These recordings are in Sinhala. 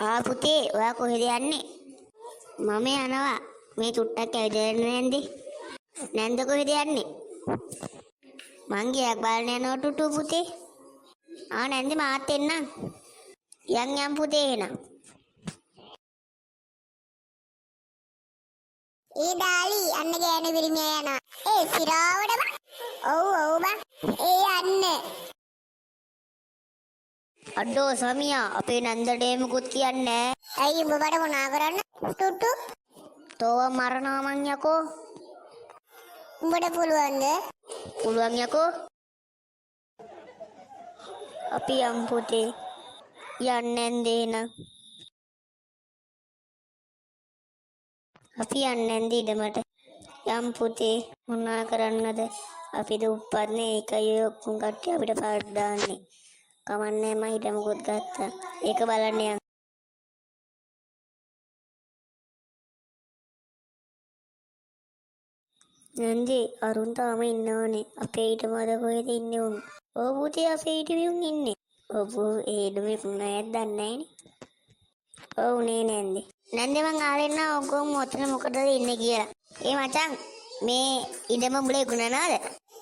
පුතේ ඔයා කොහෙද යන්නේ? මම යනවා. මේ චුට්ටක් ඇවිදලා නැන්දේ. නැන්ද කොහෙද යන්නේ? මං ගියක් බලන්න යනවා ටුටු පුතේ. නැන්දේ මාත් එන්නම්. යම් පුතේ එහෙනම්. ඒ ඩාලි අන්න ගෑනු පිරිමියා යනවා. ඒ සිරාවට බං. ඔව් බං. ඒ යන්නේ. අඩෝ සමියා අපේ නැන්දට එමුකුත් කියන්නේ නැහැ. ඇයි උඹ බඩ මොනා කරන්න? ටුටු. තෝව මරනවා මං යකෝ. උඹට පුළුවන්ද? පුළුවන් යකෝ. අපි යම් පුතේ. යන්නේ නැන්දේ නම්. අපි යන්නේ නැන්ද ඉඩමට. යම් පුතේ මොනා කරන්නද? අපි දුප්පත්නේ ඒකයි ඔක්කොම කට්ටිය අපිට පාඩ දාන්නේ. කමන්නේ මම ඉඩමකුත් ගත්තා. ඒක බලන්න යන්න. නැන්දේ අරුන් තාම ඉන්නවනේ. අපේ ඊටම අද කොහෙද ඉන්නේ උන්? ඔව් පුතේ අපේ ඊටම ඉන්නේ. ඔව් ඒ ඊටමේ පුණායක් දන්නේ නැහනේ. ඔව් නේ නැන්දේ. නැන්දේ මං ආලෙන්න ඔක්කොම ඔතන මොකටද ඉන්නේ කියලා. ඒ මචං මේ ඉඩම මුලේ ගුණනාද?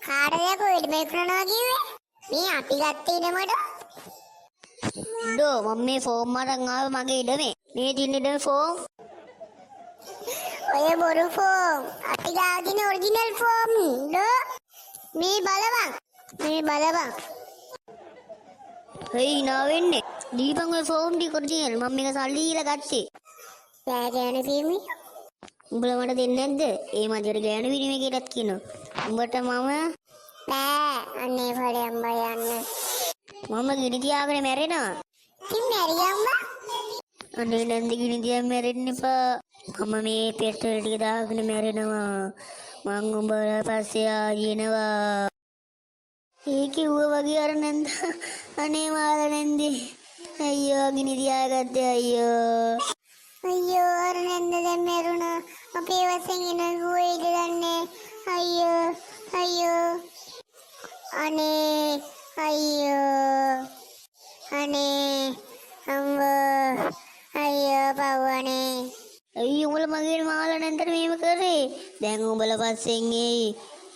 කාටද කොහෙද මේ කරනවා කිව්වේ? මේ අපි ගත්ත ඉඩමඩ. ඩෝ මම මේ ෆෝම් අරන් ආවේ මගේ ඉඩමේ. මේ දින ඉඩමේ ෆෝම්. ඔය බොරු ෆෝම්. අපි ගාව දින ඔරිජිනල් ෆෝම්. ඩෝ මේ බලවන්. මේ බලවන්. හේයි නා වෙන්නේ. දීපන් ඔය ෆෝම් ටික ඔරිජිනල්. මම මේක සල්ලි දීලා ගත්තේ. බෑ ගෑනු පිරිමි. උඹලා මට දෙන්නේ නැද්ද? ඒ මදියට ගෑනු පිරිමි කියලාත් කියනවා. උඹට මම බෑ අනේ ඵලයන් බයන්න. මම ගිනි තියාගෙන මැරෙනවා. ඉතින් මැරියම්ම. අනේ නැන්ද ගිනි තියා මැරෙන්න එපා. මම මේ පෙට්‍රල් ටික දාගෙන මැරෙනවා. මං උඹලා පස්සේ ආයෙනවා. ඒ කිව්ව වගේ අර නැන්ද අනේ මාල නැන්දේ. අයියෝ ගිනි තියාගත්තේ අයියෝ. අයියෝ අර නැන්ද දැන් මැරුණා. අපේ වශයෙන් එන ගුවේද දන්නේ. අයියෝ අනේ අනේ අම්මෝ අයියෝ පව්වනේ. අයියෝ උඹලා මගේ මාල නැන්දට මේව කරේ. දැන් උඹලා පස්සෙන් එයි.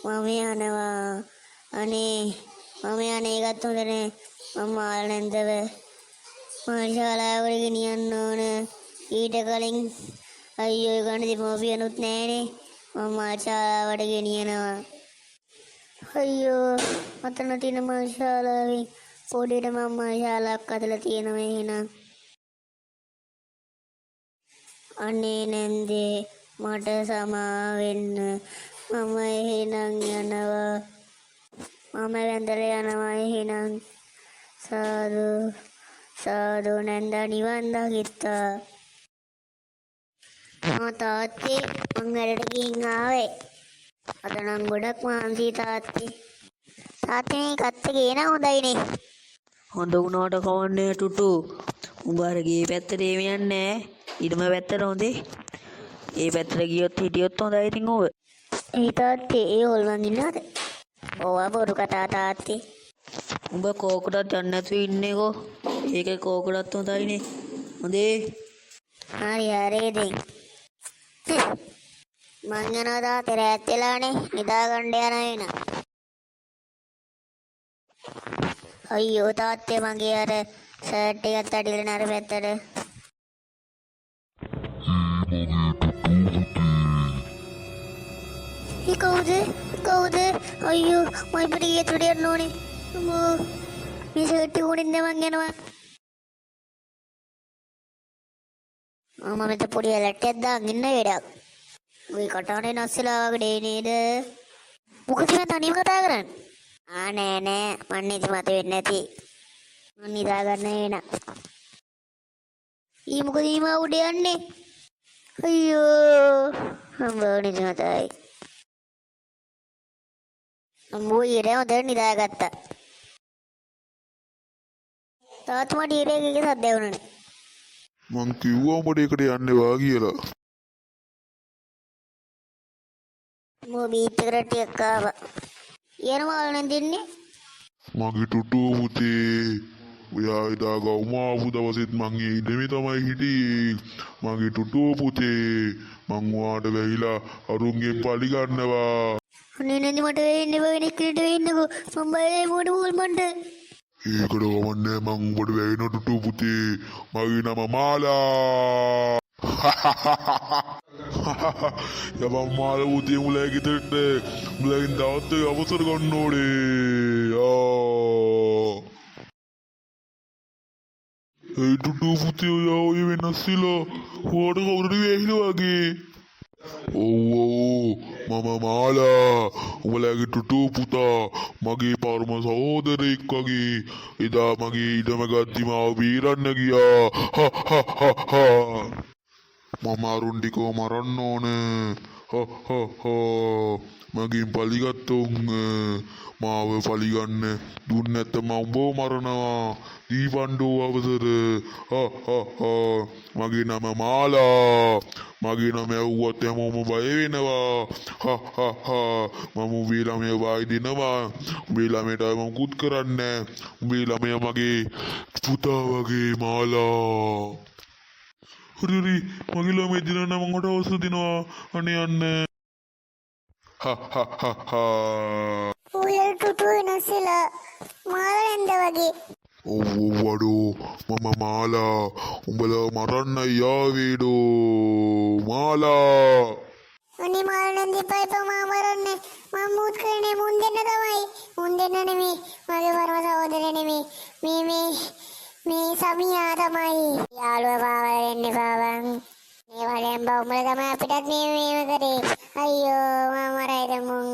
මම යනවා. අනේ මම යන්නේ ඒකත් හොඳ නෑ. මම මාල නැන්දව මාර්ශාලාවට ගෙනියන්න ඕන. ඊට කලින් අයියෝ ගන්න දෙමෝපියනුත් නෑනේ. මම මාර්ශාලාවට ගෙනියනවා. අයියෝ මතන තියෙන මාර්ශාලාවේ පොඩේට මම මාර්ශාලාවක් අදලා තියෙනවා එහෙනම්. අනේ නැන්දේ මට සමා වෙන්න. මම එහෙනම් යනවා. මම වැඳලා යනවා එහෙනම්. සාදු නැන්දා නිවන් දකිත්තා. තාත්තේ මං වැඩට ගිහින් ආවේ. අද නම් ගොඩක් මහන්සි තාත්තේ. තාත්තේ මේ කත්ත ගේන හොඳයිනේ. හොඳ වුණාට කවන්නේ ටුටු. උඹ අර ගේ පැත්තට යන්නේ ඉඩම පැත්තට හොඳේ. ඒ පැත්තට ගියොත් හිටියොත් හොඳයි ඉතින් ඕව. ඒ තාත්තේ ඒ හොල්මන් ඉන්නවද? ඕවා බොරු කතා තාත්තේ. උඹ කෝකටත් යන්නේ නැතුව ඉන්නේකෝ. ඒකේ කෝකටත් හොඳයිනේ. හොඳේ. හරි දෙන්. මං යනවා තාත්තේ රැත් වෙලානේ නිදා ගන්න යන වෙන. අයියෝ තාත්තේ මගේ අර ෂර්ට් එකත් අඩියලා නර පැත්තට. කවුද? අයියෝ මම පිටියේ ඇතුලට යන්න ඕනේ. අම්මෝ මේ ෂර්ට් එක උඩින් මං යනවා. මම මෙතන පොඩි ඇලට්ටයක් දාගෙන ඉන්න වැඩක්. ඔය කටහඬේ නැස්සලා වගේ නේද? මොකද මම තනියම කතා කරන්නේ? නෑ මම ඉතින් මත වෙන්නේ නැති. මම නිදා ගන්න වෙන. මොකද ඊම උඩ යන්නේ? අයියෝ හම්බුනේ නැතයි. අම්මෝ ඊරේ හොඳට නිදාගත්තා. තාත්තා මට ඊරේ එකේ සද්ද වුණානේ. මං කිව්වා උඹට ඒකට යන්න එපා කියලා. මෝ බීච් එකට ටිකක් ආවා. යනවා වල නැන්දින්නේ. මගේ ටුටුව පුතේ ඔයා එදා ගවුම ආපු දවසෙත් මං ඒ ඉඩමේ තමයි හිටියේ. මගේ ටුටුව පුතේ. මං ඔයාට වැහිලා අරුන්ගෙන් පලි ගන්නවා. අනේ නැන්දි මට වෙන්න වෙන එකට වෙන්නකෝ මම බයයි මොඩ මූල් මන්ට. ඒකට කමන්නේ මං උඹට වැහෙන ටුටුව පුතේ. මගේ නම මාලා. යබම් මාල පුතේ මුලා ගෙදරට මුලාගෙන් දවස් දෙක අවසර ගන්න ඕනේ. ඒ ටුටුව පුතේ ඔයා ඔය වෙනස් වෙලා හොර කවුරුද වැහිලා වගේ. ඔව් මම මාලා උඹලාගේ ටුටුව පුතා මගේ පරම සහෝදරෙක් වගේ. එදා මගේ ඉඩම ගත්ති මාව බීරන්න ගියා. මම අරුන් ටිකව මරන්න ඕන. මගෙන් පලිගත්තොන් මාව පලිගන්න දුන්න නැත්තම උඹව මරනවා. දීපණ්ඩෝ අවසර. මගේ නම මාලා. මගේ නම ඇහුවත් හැමෝම බය වෙනවා. මම උඹේ ළමයා වායි දෙනවා. උඹේ ළමයට මම කුත් කරන්නේ. උඹේ ළමයා මගේ පුතා වගේ මාලා. හරි මගේ ළමයි දිනන මංගට අවසර දෙනවා. අනේ යන්න. ඌයල් ටුටු වෙනස්සලා මාලා නැන්ද වගේ. ඔව් වඩෝ මම මාලා උඹලා මරන්නයි යාවේඩෝ මාලා. අනේ මාලා නැන්ද එපා එපා මා මරන්නේ. මම මුත් කරන්නේ මුන් දෙන්න තමයි. මුන් දෙන්න නෙමෙයි මගේ පරම සහෝදරය නෙමෙයි. මේ සමියා තමයි. යාළුවා පාවල දෙන්න එපා බං. මේ වලෙන් බවුමල තමයි අපිටත් මේව කරේ. අයියෝ මම මරයිද මුන්.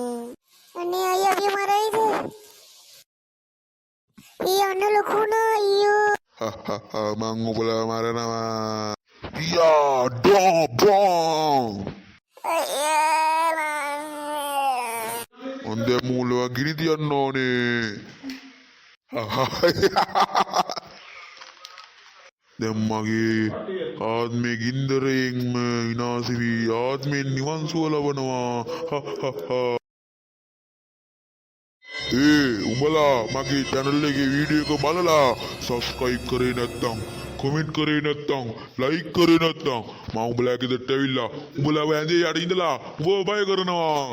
අනේ අයියෝ අපි මරයිද? අන්න ලොකුනා අයියෝ. මං උඹලා මරනවා. යා ඩොම් ඔන්ද මූලව ගිනි තියන්න ඕනේ. දැන් මගේ ආත්මේ ගින්දරයෙන්ම විනාශ වී ආත්මෙන් නිවන් සුව ලබනවා. උඹලා මගේ channel එකේ වීඩියෝ එක බලලා subscribe කරේ නැත්නම් comment කරේ නැත්නම් like කරේ නැත්නම් මම උඹලා ගෙදරට ඇවිල්ලා උඹලා වැඳේ යට ඉඳලා උඹව බය කරනවා.